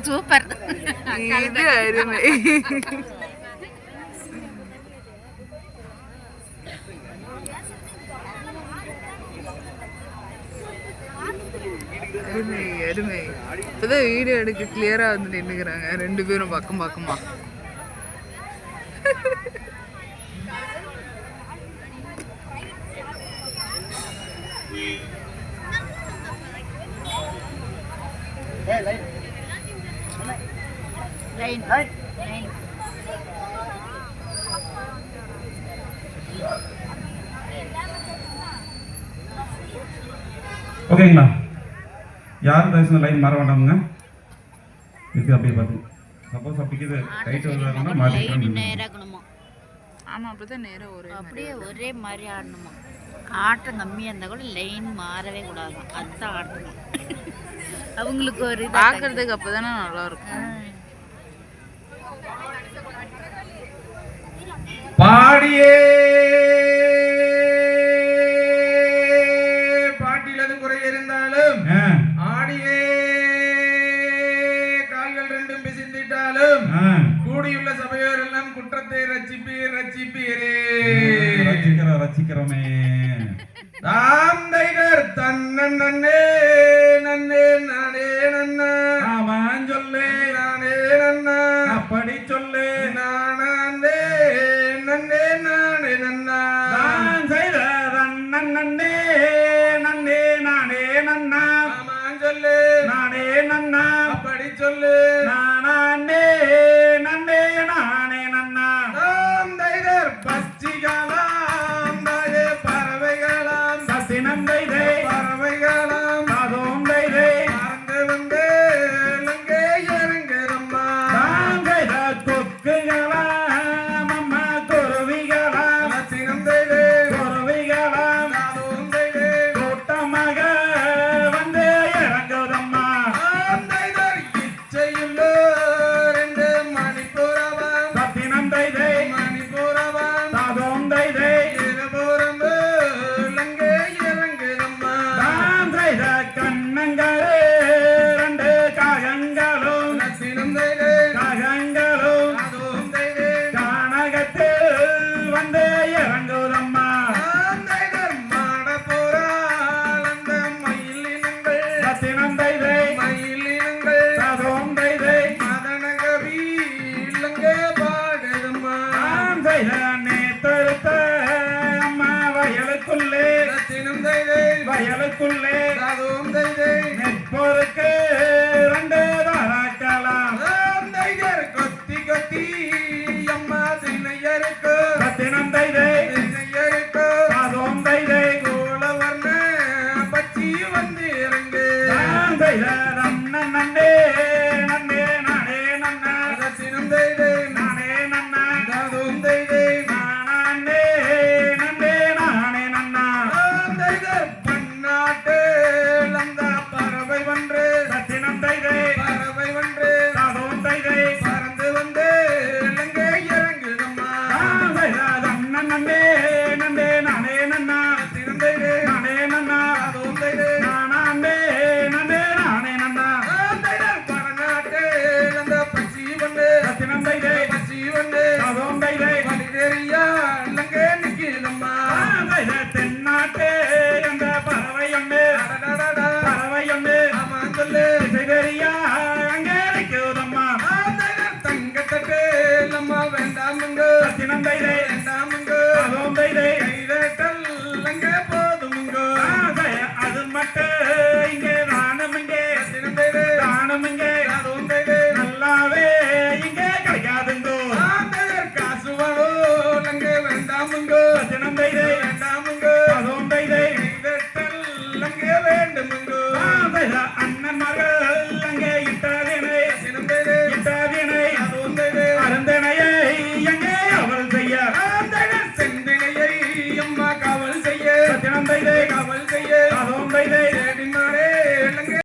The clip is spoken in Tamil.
சூப்பர். இது அருமை. அருமை அருமை. இப்பதான் வீடியோ எடுக்க கிளியரா வந்து நின்னுக்கிறாங்க ரெண்டு பேரும் பக்கம் பக்கமா. ஓகேங்களா? யாரும் தயவுசெய்து லைன் மாற வேண்டாமுங்க. இது அப்படியே பார்த்து சப்போஸ் அப்படிக்கு ரைட் வந்தாங்கன்னா மாற்றிக்கணும். ஆமாம், அப்படிதான் நேரம் அப்படியே ஒரே மாதிரி ஆடணுமா. ஆட்டம் கம்மியாக இருந்தால் கூட லைன் மாறவே கூடாது. அதுதான் ஆடணும். அவங்களுக்கு ஒரு பார்க்கறதுக்கு அப்போதானே நல்லா இருக்கும். பாடியே பாட்டிலது குறை இருந்தாலும் ஆடியே கால்கள் ரெண்டும் பிசிந்திட்டாலும் கூடியுள்ள சபையோர் எல்லாம் குற்றத்தை ரட்சிப்பீரே. ரசிக்கிறோமே. தாம் தைகர் தன்னே நன்னே நானே நன்னா. ஆமான் சொல்லு நானே நன்னா. அப்படி சொல்லு. நானே நன்னே நானே நன்னா. நான் செய்த நன்னே நன்னே நானே நன்னா. ஆமான் சொல்லு. நானே நன்னா. அப்படி சொல்லு. நானே நன்னே நானே நன்னா. தாம் தைகர் பச்சிகளாம் தாயே பறவைகளாம். சசினந்தைதே பறவைகளாம் அதோந்தைதே பறந்து வந்து இலங்கை இறங்குறம்மா. தாங்கைத கொக்குகளாம் அம்மா குருவிகளாம். சினந்தைதே குருவிகளாம் அதோந்தைதே கூட்டமாக வந்து இறங்குதம்மா. தைகர் இச்சையுள்ளோ ரெண்டு மணிப்புறவாம். சத்தினந்தைதே மணிப்புறவாம் அதோந்தைதே இருபுறம்பு இலங்கை இறங்குறம்மா. தாங்கைத கண்ணங்களே ரெண்டு காகங்களும் சினந்தைதே காகங்களும் அதோந்தைதே கானகத்தில் வந்து இறங்குதம்மா. தைகர் மாடப்புறால் அந்த மயிலினங்கள். சத்தினந்தைதே மயிலினங்கள் அதோந்தைதே மதனகவி இலங்கை பாடுதம்மா. நான் செய்த நேத்தெடுத்த அம்மா வயலுக்குள்ளே சினந்தைதே வயலுக்குள்ளே அதோந்தைதே நெற்பொருக்கு